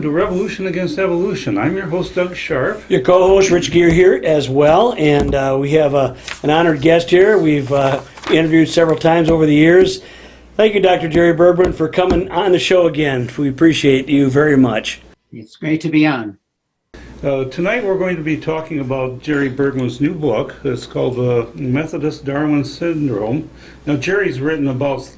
welcome to Revolution Against Evolution. I'm your host, Doug Sharp. Your co-host, Rich Gear, here as well, and we have an honored guest here. We've interviewed several times over the years. Thank you, Dr. Jerry Bergman, for coming on the show again. We appreciate you very much. It's great to be on. Tonight we're going to be talking about Jerry Bergman's new book. It's called The Methodist Darwin Syndrome. Now, Jerry's written about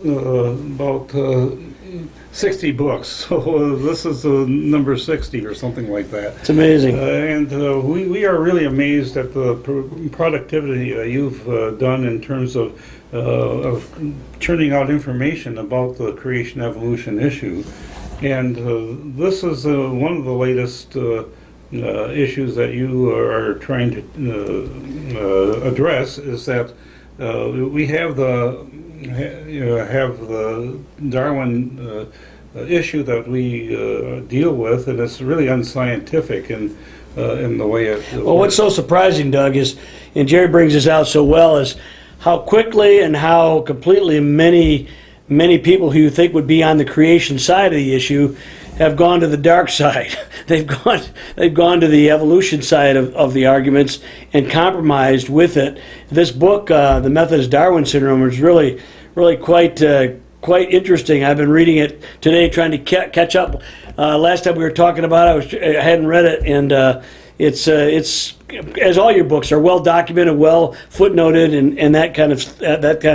60 books, so this is number 60 or something like that. It's amazing. We are really amazed at the productivity you've done in terms of churning out information about the creation-evolution issue. And this is one of the latest issues that you are trying to address, is that we have the Darwin issue that we deal with, and it's really unscientific in the way it Well, what's so surprising, Doug, is, and Jerry brings this out so well, is how quickly and how completely many people who you think would be on the creation side of the issue have gone to the dark side. They've gone to the evolution side of the arguments and compromised with it. This book, The Methodist Darwin Syndrome, is really quite interesting. I've been reading it today, trying to catch up. Last time we were talking about it, I hadn't read it, and it's as all your books are, well documented, well footnoted, and that kind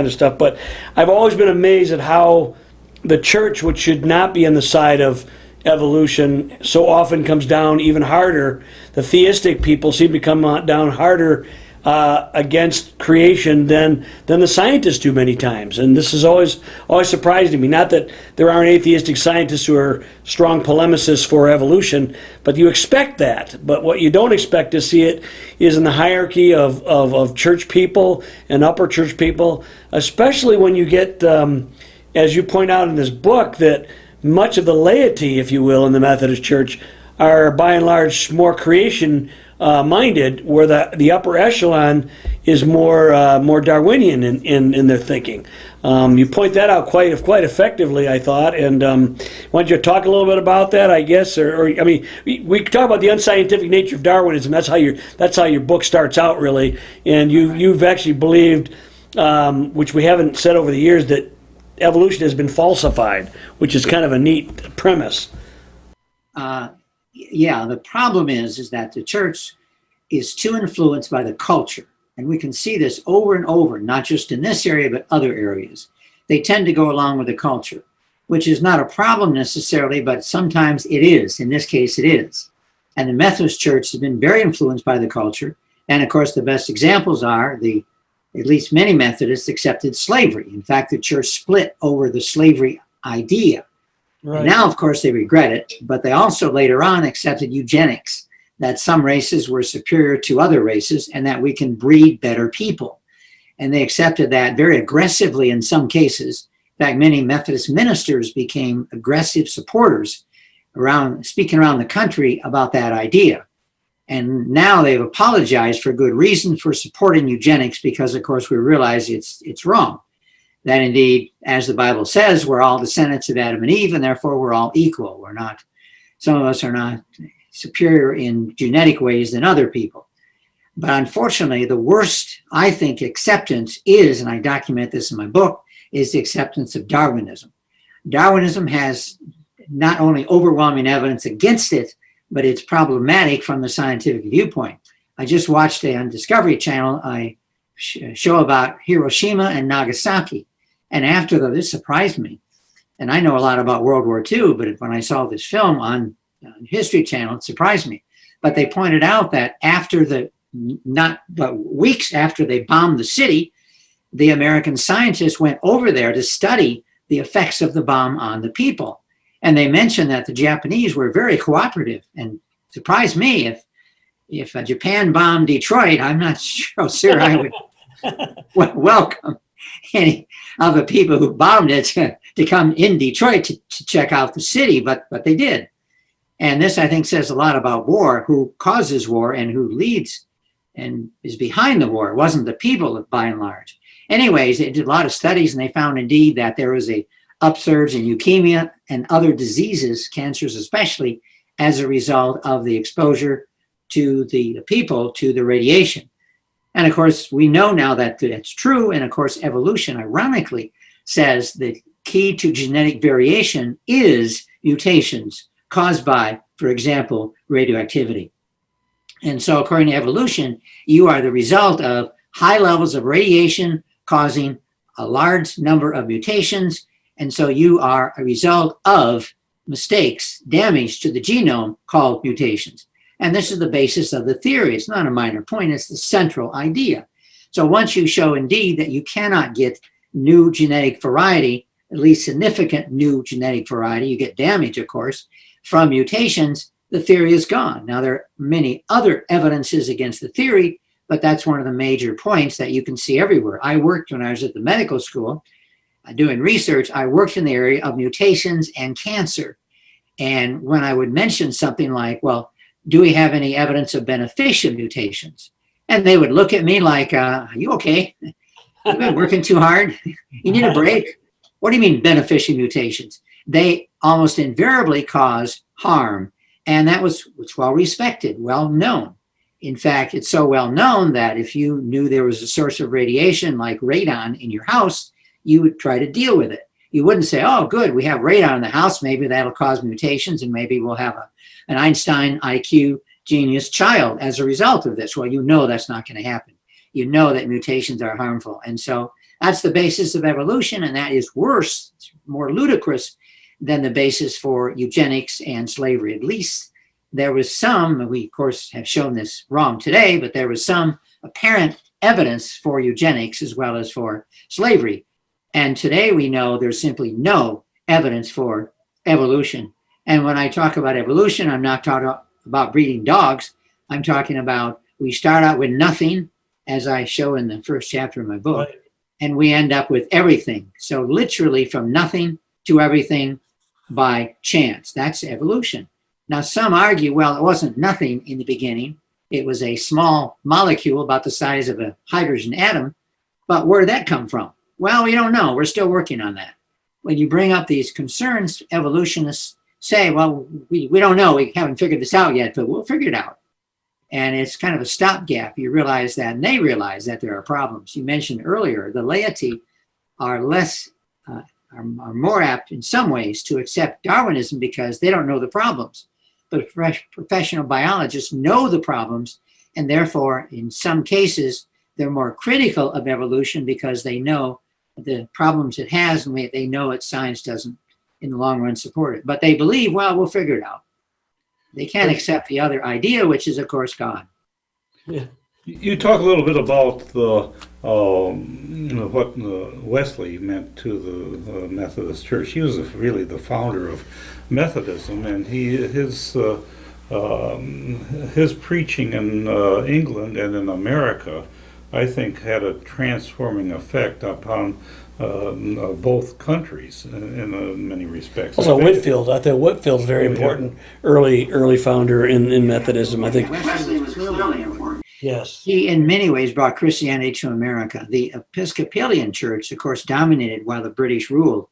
of stuff. But I've always been amazed at how the church, which should not be on the side of evolution, so often comes down even harder. The theistic people seem to come down harder against creation than the scientists do many times, and this is always surprising me. Not that there aren't atheistic scientists who are strong polemicists for evolution, but you expect that. But what you don't expect to see it is in the hierarchy of church people and upper church people, especially when you get, as you point out in this book, that much of the laity, if you will, in the Methodist Church are by and large more creation minded, where the upper echelon is more Darwinian in their thinking. You point that out quite effectively, I thought. And why don't you talk a little bit about that, I guess? Or I mean, we talk about the unscientific nature of Darwinism. That's how your book starts out, really. And you've actually believed, which we haven't said over the years, that evolution has been falsified, which is kind of a neat premise. Yeah, the problem is that the church is too influenced by the culture. And we can see this over and over, not just in this area, but other areas. They tend to go along with the culture, which is not a problem necessarily, but sometimes it is. In this case, it is. And the Methodist Church has been very influenced by the culture. And of course, the best examples are at least many Methodists accepted slavery. In fact, the church split over the slavery idea. Right. Now, of course, they regret it, but they also later on accepted eugenics, that some races were superior to other races and that we can breed better people. And they accepted that very aggressively in some cases. In fact, many Methodist ministers became aggressive supporters speaking around the country about that idea. And now they've apologized for good reason for supporting eugenics, because, of course, we realize it's wrong. That indeed, as the Bible says, we're all descendants of Adam and Eve, and therefore we're all equal. Some of us are not superior in genetic ways than other people. But unfortunately, the worst, I think, acceptance is, and I document this in my book, is the acceptance of Darwinism. Darwinism has not only overwhelming evidence against it, but it's problematic from the scientific viewpoint. I just watched on Discovery Channel a show about Hiroshima and Nagasaki. And after this surprised me. And I know a lot about World War II, but when I saw this film on History Channel, it surprised me. But they pointed out that weeks after they bombed the city, the American scientists went over there to study the effects of the bomb on the people. And they mentioned that the Japanese were very cooperative, and surprised me. If Japan bombed Detroit, I'm not sure I would welcome any of the people who bombed it to come in Detroit to check out the city, but they did. And this, I think, says a lot about war, who causes war and who leads and is behind the war. It wasn't the people, by and large. Anyways, they did a lot of studies, and they found indeed that there was a upsurge in leukemia and other diseases, cancers especially, as a result of the exposure to the people to the radiation. And of course, we know now that that's true. And of course, evolution, ironically, says the key to genetic variation is mutations caused by, for example, radioactivity. And so according to evolution, you are the result of high levels of radiation causing a large number of mutations. And so you are a result of mistakes, damage to the genome called mutations. And this is the basis of the theory. It's not a minor point, it's the central idea. So once you show indeed that you cannot get new genetic variety, at least significant new genetic variety, you get damage, of course, from mutations, the theory is gone. Now, there are many other evidences against the theory, but that's one of the major points that you can see everywhere. I worked when I was at the medical school doing research. I worked in the area of mutations and cancer. And when I would mention something like, well, do we have any evidence of beneficial mutations? And they would look at me like, are you okay? You've been working too hard. You need a break. What do you mean beneficial mutations? They almost invariably cause harm. And that was well respected, well known. In fact, it's so well known that if you knew there was a source of radiation like radon in your house, you would try to deal with it. You wouldn't say, oh, good, we have radon in the house. Maybe that'll cause mutations and maybe we'll have an Einstein IQ genius child as a result of this. Well, you know that's not going to happen. You know that mutations are harmful. And so that's the basis of evolution, and that is worse, more ludicrous than the basis for eugenics and slavery. At least there was some, we of course have shown this wrong today, but there was some apparent evidence for eugenics as well as for slavery. And today we know there's simply no evidence for evolution. And when I talk about evolution, I'm not talking about breeding dogs. I'm talking about we start out with nothing, as I show in the first chapter of my book, and we end up with everything. So literally from nothing to everything by chance. That's evolution. Now some argue, well, it wasn't nothing in the beginning. It was a small molecule about the size of a hydrogen atom. But where did that come from? Well, we don't know. We're still working on that. When you bring up these concerns, evolutionists say, well, we don't know. We haven't figured this out yet, but we'll figure it out. And it's kind of a stopgap. You realize that, and they realize that there are problems. You mentioned earlier, the laity are more apt in some ways to accept Darwinism because they don't know the problems. But professional biologists know the problems, and therefore, in some cases, they're more critical of evolution because they know the problems it has, and they know its science doesn't, in the long run, support it. But they believe, well, we'll figure it out. They can't accept the other idea, which is, of course, God. Yeah. You talk a little bit about the what Wesley meant to the Methodist Church. He was really the founder of Methodism, and his preaching in England and in America, I think, had a transforming effect upon both countries in many respects. Also, Whitfield. I think Whitfield's very important. Early founder in Methodism. I think Wesley was clearly important. Yes. He, in many ways, brought Christianity to America. The Episcopalian Church, of course, dominated while the British ruled.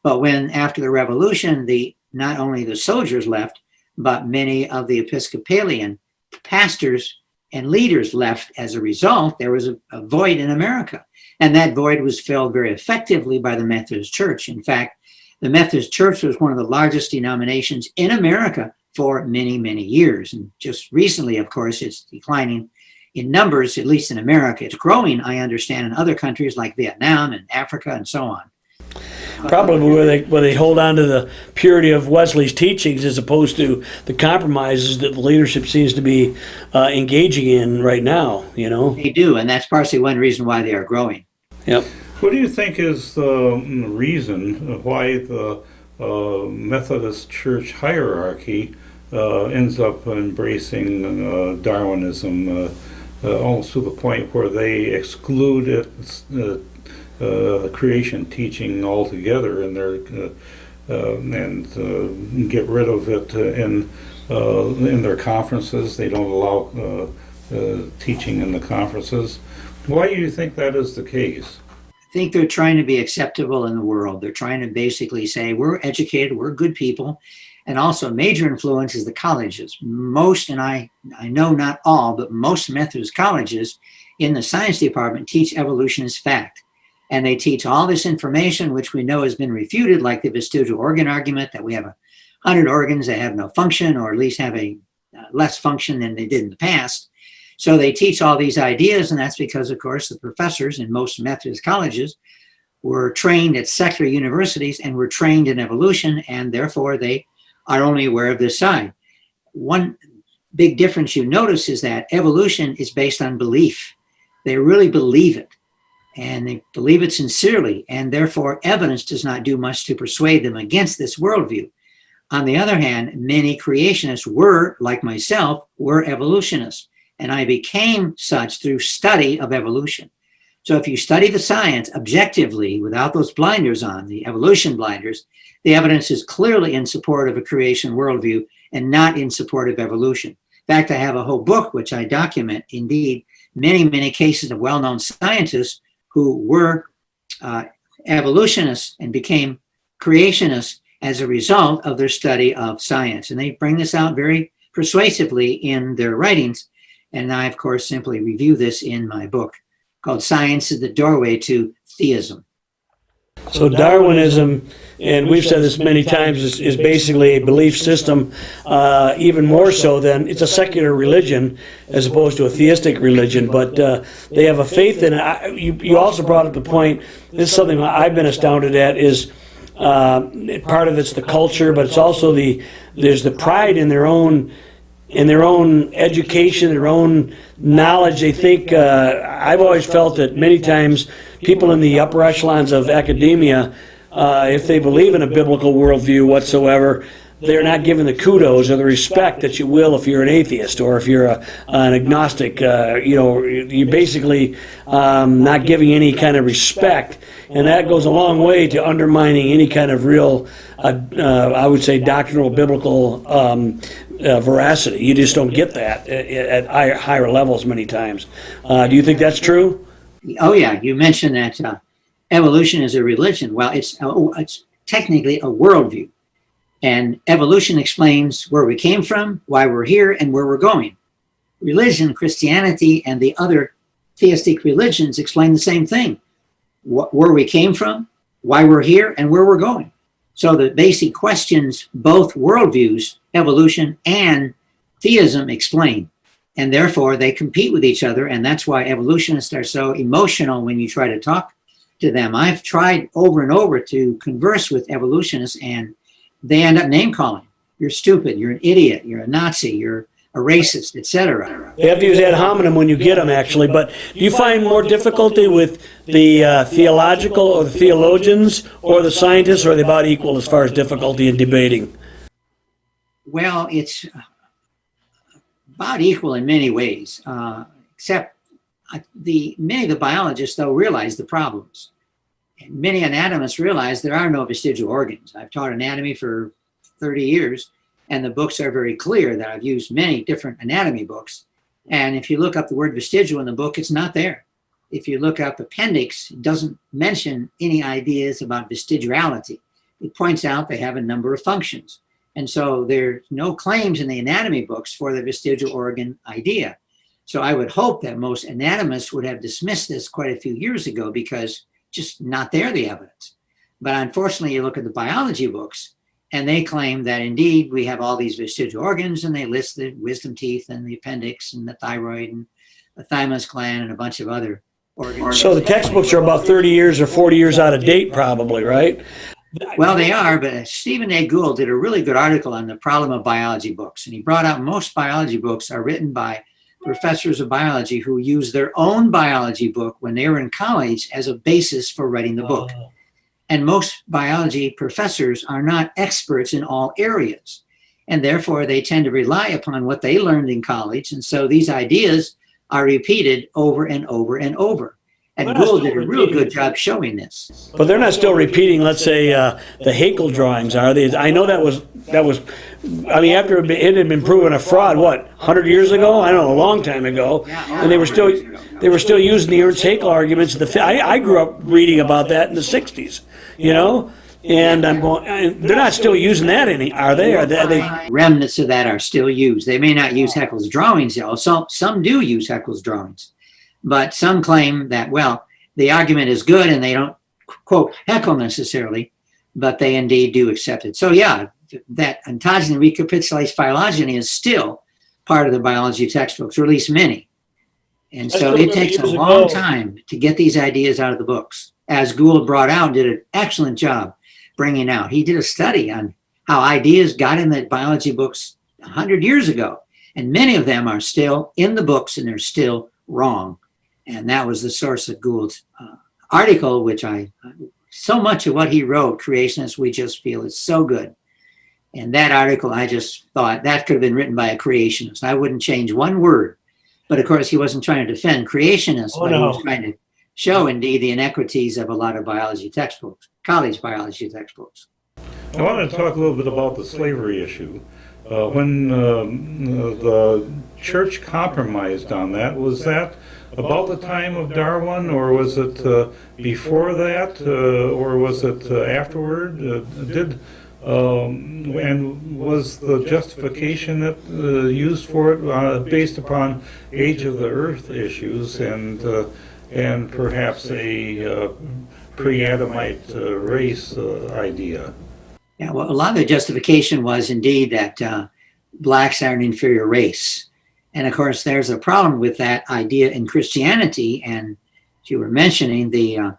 But when, after the Revolution, not only the soldiers left, but many of the Episcopalian pastors and leaders left as a result, there was a void in America. And that void was filled very effectively by the Methodist Church. In fact, the Methodist Church was one of the largest denominations in America for many, many years. And just recently, of course, it's declining in numbers, at least in America. It's growing, I understand, in other countries like Vietnam and Africa and so on. Probably where they hold on to the purity of Wesley's teachings as opposed to the compromises that the leadership seems to be engaging in right now, you know? They do, and that's partially one reason why they are growing. Yep. What do you think is the reason why the Methodist Church hierarchy ends up embracing Darwinism almost to the point where they exclude creation teaching altogether in their and get rid of it in their conferences? They don't allow teaching in the conferences. Why do you think that is the case? I think they're trying to be acceptable in the world. They're trying to basically say, we're educated, we're good people, And also a major influence is the colleges. Most, and I know not all, but most Methodist colleges in the science department teach evolution as fact. And they teach all this information, which we know has been refuted, like the vestigial organ argument, that we have 100 organs that have no function, or at least have a less function than they did in the past. So they teach all these ideas, and that's because, of course, the professors in most Methodist colleges were trained at secular universities and were trained in evolution, and therefore they are only aware of this side. One big difference you notice is that evolution is based on belief. They really believe it, and they believe it sincerely, and therefore evidence does not do much to persuade them against this worldview. On the other hand, many creationists were, like myself, were evolutionists, and I became such through study of evolution. So if you study the science objectively, without those blinders on, the evolution blinders, the evidence is clearly in support of a creation worldview and not in support of evolution. In fact, I have a whole book which I document, indeed, many, many cases of well-known scientists who were evolutionists and became creationists as a result of their study of science. And they bring this out very persuasively in their writings. And I, of course, simply review this in my book called Science is the Doorway to Theism. So Darwinism, and we've said this many times, is basically a belief system, even more so than it's a secular religion as opposed to a theistic religion. But they have a faith in it. You also brought up the point, this is something I've been astounded at, is part of it's the culture, but it's also there's the pride in their own education, their own knowledge. They think, I've always felt that many times people in the upper echelons of academia, if they believe in a biblical worldview whatsoever, they're not given the kudos or the respect that you will if you're an atheist or if you're an agnostic. You're basically not giving any kind of respect, and that goes a long way to undermining any kind of real, I would say, doctrinal biblical veracity. You just don't get that at higher levels many times. Do you think that's true? Oh yeah, you mentioned that evolution is a religion. Well, it's technically a worldview. And evolution explains where we came from, why we're here, and where we're going. Religion, Christianity, and the other theistic religions explain the same thing. Where we came from, why we're here, and where we're going. So the basic questions both worldviews, evolution and theism, explain. And therefore, they compete with each other, and that's why evolutionists are so emotional when you try to talk to them. I've tried over and over to converse with evolutionists, and they end up name calling. You're stupid, you're an idiot, you're a Nazi, you're a racist, etc. They have to use ad hominem when you get them, actually. But do you find more difficulty with the theological or the theologians or the scientists, or are they about equal as far as difficulty in debating? Well, it's about equal in many ways, except many of the biologists, though, realize the problems. And many anatomists realize there are no vestigial organs. I've taught anatomy for 30 years, and the books are very clear that I've used many different anatomy books. And if you look up the word vestigial in the book, it's not there. If you look up appendix, it doesn't mention any ideas about vestigiality. It points out they have a number of functions. And so there's no claims in the anatomy books for the vestigial organ idea. So I would hope that most anatomists would have dismissed this quite a few years ago, because just not there, the evidence. But unfortunately, you look at the biology books, and they claim that indeed we have all these vestigial organs, and they list the wisdom teeth and the appendix and the thyroid and the thymus gland and a bunch of other organs. So the textbooks are about 30 years or 40 years out of date, probably, right? Well, they are, but Stephen A. Gould did a really good article on the problem of biology books, and he brought out most biology books are written by professors of biology who use their own biology book when they were in college as a basis for writing the book. And most biology professors are not experts in all areas, and therefore they tend to rely upon what they learned in college. And so these ideas are repeated over and over and over. And Gould did a real good job showing this. But they're not still repeating, let's say, the Haeckel drawings, are they? I know that was, I mean, after it had been proven a fraud, what, 100 years ago? I don't know, a long time ago. And they were still using the Ernst Haeckel arguments. I grew up reading about that in the 60s, you know? And I'm going, they're not still using that are they? Are they? Remnants of that are still used. They may not use Haeckel's drawings, though. Some do use Haeckel's drawings. But some claim that, well, the argument is good and they don't quote Haeckel necessarily, but they indeed do accept it. So yeah, that ontogeny recapitulates phylogeny is still part of the biology textbooks, or at least many. And so it takes a long time to get these ideas out of the books. As Gould brought out, did an excellent job bringing out. He did a study on how ideas got in the biology books 100 years ago. And many of them are still in the books and they're still wrong. And that was the source of Gould's article, which so much of what he wrote, Creationists, we just feel is so good. And that article, I just thought that could have been written by a creationist. I wouldn't change one word. But of course, he wasn't trying to defend creationists, but he was trying to show indeed the inequities of a lot of biology textbooks, college biology textbooks. I wanted to talk a little bit about the slavery issue. When the church compromised on that, was that about the time of Darwin, or was it before that, or was it afterward? And was the justification that used for it based upon age of the earth issues and perhaps a pre-Adamite race idea? Yeah, well, a lot of the justification was indeed that blacks are an inferior race. And of course, there's a problem with that idea in Christianity. And as you were mentioning, the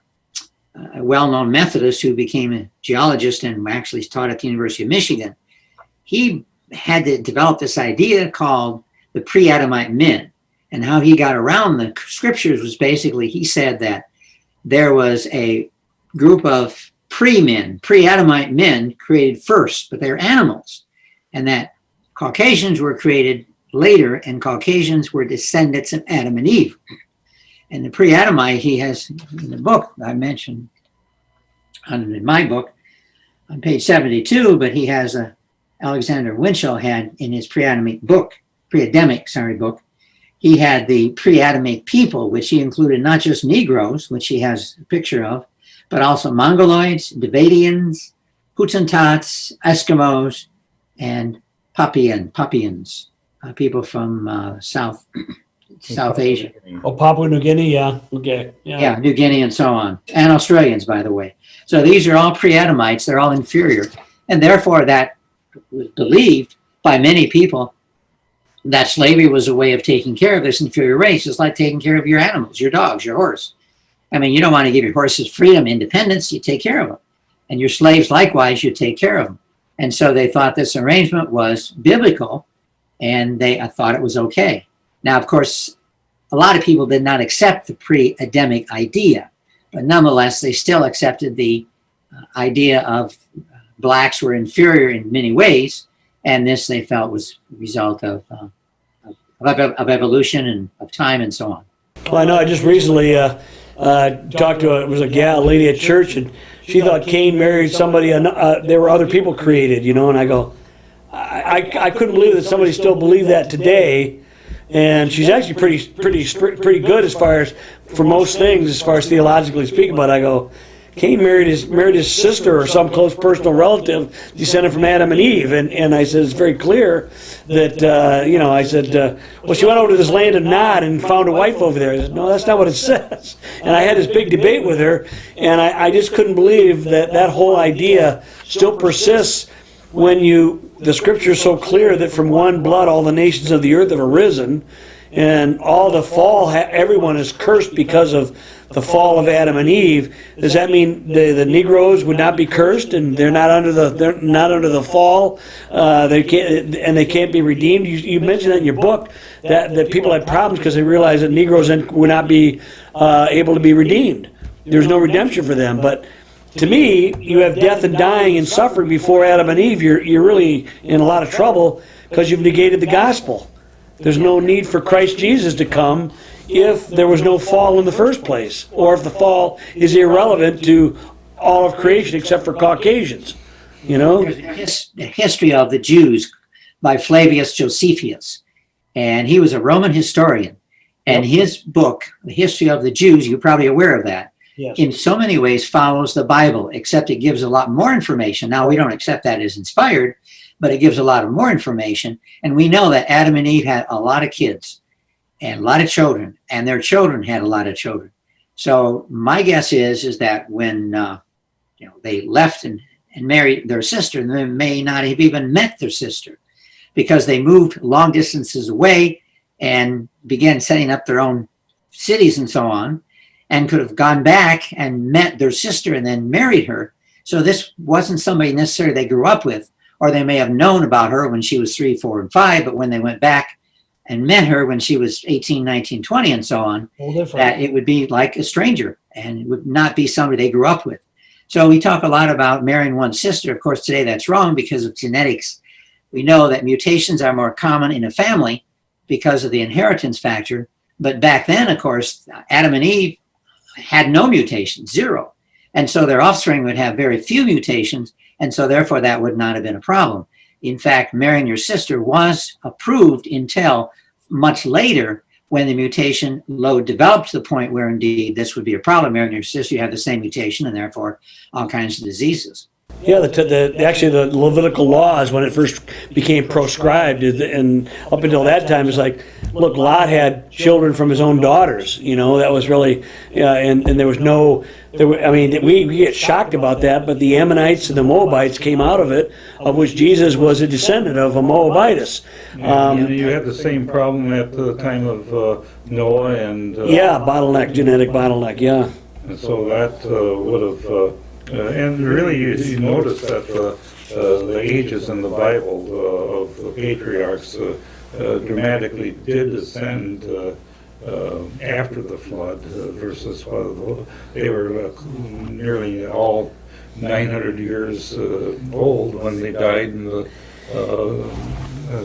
well-known Methodist who became a geologist and actually taught at the University of Michigan, he had to develop this idea called the pre-Adamite men. And how he got around the scriptures was basically, he said that there was a group of pre-Adamite men created first, but they're animals. And that Caucasians were created later, and Caucasians were descendants of Adam and Eve. And the pre-Adamite, he has in the book I mentioned, in my book, on page 72, but he has Alexander Winchell had in his pre-Adamic book, he had the pre-Adamic people, which he included not just Negroes, which he has a picture of, but also Mongoloids, Davadians, Hottentots, Eskimos, and Papuans, people from South Asia. Oh, Papua New Guinea, yeah. Okay. Yeah, New Guinea and so on. And Australians, by the way. So these are all pre-Adamites. They're all inferior. And therefore that was believed by many people that slavery was a way of taking care of this inferior race. It's like taking care of your animals, your dogs, your horse. I mean, you don't want to give your horses freedom, independence, you take care of them. And your slaves, likewise, you take care of them. And so they thought this arrangement was biblical, and they thought it was okay. Now, of course, a lot of people did not accept the pre-Adamic idea, but nonetheless, they still accepted the idea of blacks were inferior in many ways, and this they felt was a result of evolution and of time and so on. Well, I know I just recently talked to a lady at church, and she thought Cain married somebody, there were other people created, and I go, I couldn't believe that somebody still believed that today. And she's actually pretty good as far as, for most things, as far as theologically speaking. But I go, Cain married his sister or some close personal relative descended from Adam and Eve. And I said, it's very clear that, I said, well, she went over to this land of Nod and found a wife over there. I said, no, that's not what it says. And I had this big debate with her, and I just couldn't believe that whole idea still persists when the scripture is so clear that from one blood all the nations of the earth have arisen, and all the fall, everyone is cursed because of the fall of Adam and Eve. Does that mean the Negroes would not be cursed, and they're not under the fall? They can't be redeemed. You mentioned that in your book that people had problems because they realized that Negroes would not be able to be redeemed. There's no redemption for them, but. To me, you have death and dying and suffering before Adam and Eve. You're really in a lot of trouble because you've negated the gospel. There's no need for Christ Jesus to come if there was no fall in the first place, or if the fall is irrelevant to all of creation except for Caucasians. There's a history of the Jews by Flavius Josephus, and he was a Roman historian. And his book, The History of the Jews, you're probably aware of that, Yes. in so many ways follows the Bible, except it gives a lot more information. Now, we don't accept that as inspired, but it gives a lot of more information. And we know that Adam and Eve had a lot of kids and a lot of children, and their children had a lot of children. So my guess is that when they left and married their sister, and they may not have even met their sister because they moved long distances away and began setting up their own cities and so on, and could have gone back and met their sister and then married her. So this wasn't somebody necessarily they grew up with, or they may have known about her when she was 3, 4, and 5, but when they went back and met her when she was 18, 19, 20, and so on, that it would be like a stranger and it would not be somebody they grew up with. So we talk a lot about marrying one's sister. Of course, today that's wrong because of genetics. We know that mutations are more common in a family because of the inheritance factor. But back then, of course, Adam and Eve had no mutations, 0. And so their offspring would have very few mutations. And so therefore, that would not have been a problem. In fact, marrying your sister was approved until much later when the mutation load developed to the point where indeed this would be a problem. Marrying your sister, you have the same mutation and therefore all kinds of diseases. Yeah, actually the Levitical laws, when it first became proscribed, and up until that time, it's like, look, Lot had children from his own daughters. That was really, and there was no, we get shocked about that, but the Ammonites and the Moabites came out of it, of which Jesus was a descendant of a Moabitess. You had the same problem at the time of Noah and... genetic bottleneck, yeah. And so that would have... and really, you notice that the ages in the Bible of the patriarchs dramatically did ascend after the flood versus they were nearly all 900 years old when they died in the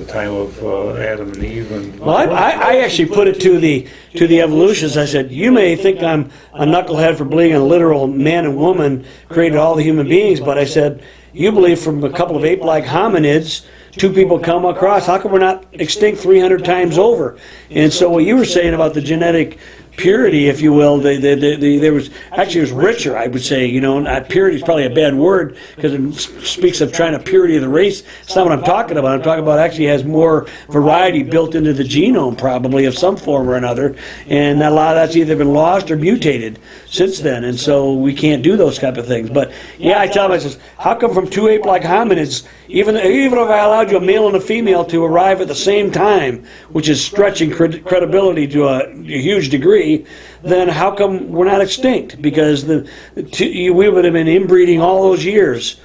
time of Adam and Eve. Well, I actually put it to the evolutionists. I said, you may think I'm a knucklehead for believing a literal man and woman created all the human beings, but I said, you believe from a couple of ape-like hominids, 2 people come across. How come we're not extinct 300 times over? And so what you were saying about the genetic purity, if you will, there was actually, it was richer, I would say. Not purity is probably a bad word because it speaks of trying to purity of the race. It's not what I'm talking about. I'm talking about actually has more variety built into the genome, probably of some form or another, and a lot of that's either been lost or mutated since then, and so we can't do those type of things. But yeah, I tell them, I says, how come from 2 ape-like hominids, even if I allowed you a male and a female to arrive at the same time, which is stretching credibility to a huge degree, then how come we're not extinct? Because we would have been inbreeding all those years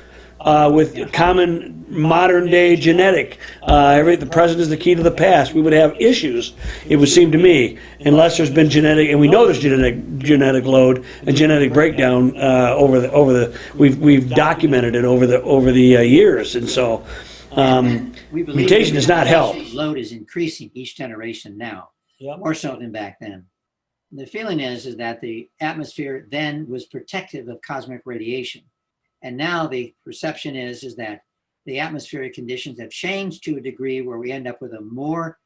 with common modern day genetic. The present is the key to the past. We would have issues, it would seem to me, unless there's been genetic, and we know there's genetic load and genetic breakdown we've documented it over the years, and so mutation does not help. Load is increasing each generation now, more so than back then. The feeling is that the atmosphere then was protective of cosmic radiation. And now the perception is that the atmospheric conditions have changed to a degree where we end up with a more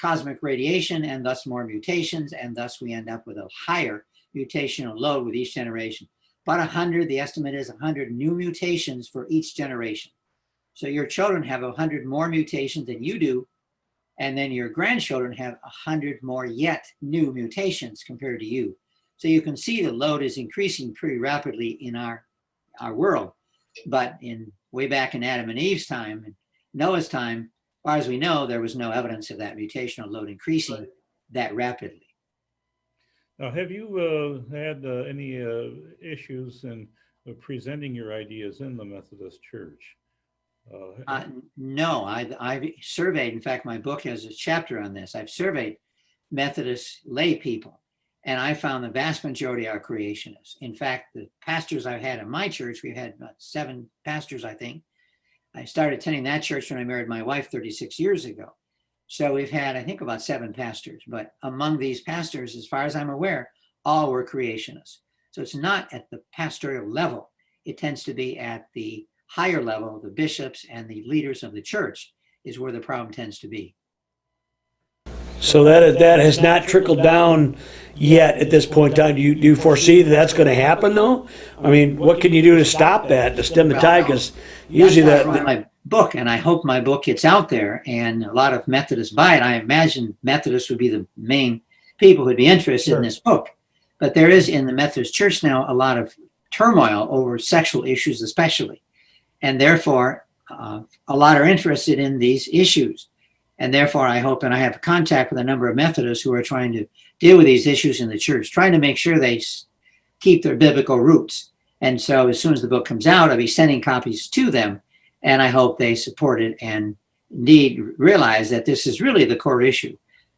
cosmic radiation and thus more mutations, and thus we end up with a higher mutational load with each generation. About 100, the estimate is 100 new mutations for each generation. So your children have 100 more mutations than you do, and then your grandchildren have 100 more yet new mutations compared to you. So you can see the load is increasing pretty rapidly in our world. But way back in Adam and Eve's time, and Noah's time, as far as we know, there was no evidence of that mutational load increasing that rapidly. Now, have you had any issues in presenting your ideas in the Methodist Church? No, I've surveyed, in fact, my book has a chapter on this. I've surveyed Methodist lay people, and I found the vast majority are creationists. In fact, the pastors I've had in my church, we've had about 7 pastors, I think. I started attending that church when I married my wife 36 years ago. So we've had, I think, about 7 pastors. But among these pastors, as far as I'm aware, all were creationists. So it's not at the pastoral level. It tends to be at the higher level, the bishops and the leaders of the church is where the problem tends to be. So that has not trickled down yet at this point in time. Do you foresee that that's going to happen, though? I mean, what can you do to stop that, to stem the tide? Because usually That's why I wrote my book, and I hope my book gets out there, and a lot of Methodists buy it. I imagine Methodists would be the main people who'd be interested in this book. But there is in the Methodist Church now a lot of turmoil over sexual issues, especially, and therefore a lot are interested in these issues. And therefore, I hope, and I have contact with a number of Methodists who are trying to deal with these issues in the church, trying to make sure they keep their biblical roots. And so as soon as the book comes out, I'll be sending copies to them, and I hope they support it and indeed realize that this is really the core issue.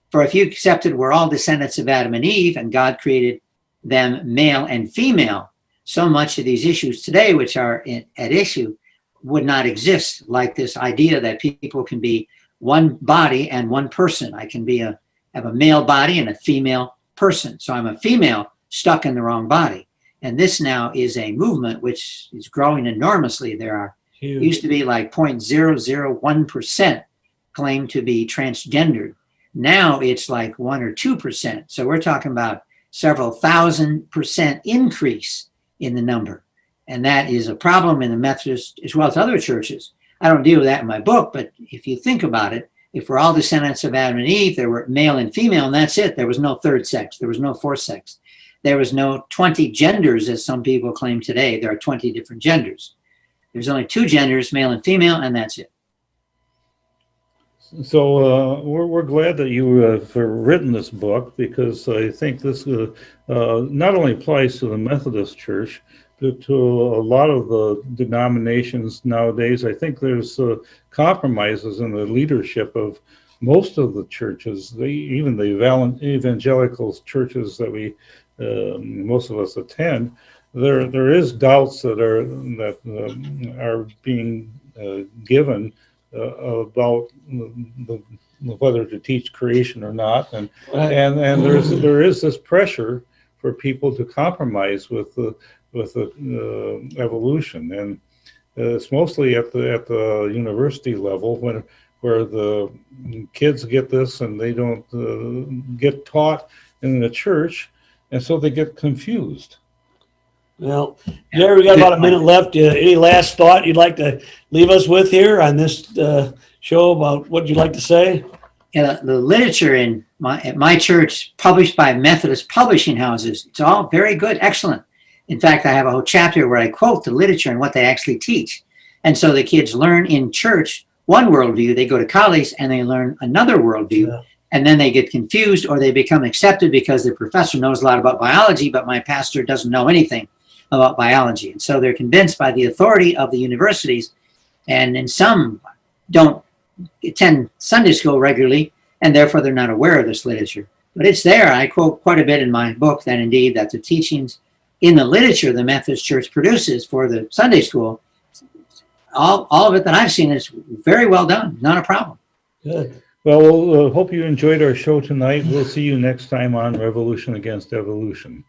For if you accepted we're all descendants of Adam and Eve, and God created them male and female, so much of these issues today, which are at issue, would not exist, like this idea that people can be one body and one person. I can have a male body and a female person. So I'm a female stuck in the wrong body. And this now is a movement which is growing enormously. There are used to be like 0.001% claim to be transgendered. Now it's like 1 or 2%. So we're talking about several 1,000% increase in the number. And that is a problem in the Methodist as well as other churches. I don't deal with that in my book, but if you think about it, if we're all descendants of Adam and Eve, there were male and female, and that's it. There was no third sex. There was no fourth sex. There was no 20 genders, as some people claim today. There are 20 different genders. There's only 2 genders, male and female, and that's it. So we're glad that you have written this book, because I think this not only applies to the Methodist Church, but to a lot of the denominations nowadays. I think there's compromises in the leadership of most of the churches, even the evangelical churches that most of us attend. There is doubts that are being given about whether to teach creation or not, and there is this pressure for people to compromise with evolution, and it's mostly at the university level where the kids get this and they don't get taught in the church, and so they get confused. Well, Jerry, we got about a minute left. Any last thought you'd like to leave us with here on this show about what you'd like to say? The literature at my church, published by Methodist publishing houses, it's all very good, excellent. In fact, I have a whole chapter where I quote the literature and what they actually teach. And so the kids learn in church one worldview, they go to college and they learn another worldview, and then they get confused, or they become accepted because their professor knows a lot about biology, but my pastor doesn't know anything about biology. And so they're convinced by the authority of the universities, and some don't attend Sunday school regularly, and therefore they're not aware of this literature. But it's there. I quote quite a bit in my book that indeed that the teachings in the literature the Methodist Church produces for the Sunday school, all of it that I've seen is very well done, not a problem. Good. Well, hope you enjoyed our show tonight. We'll see you next time on Revolution Against Evolution.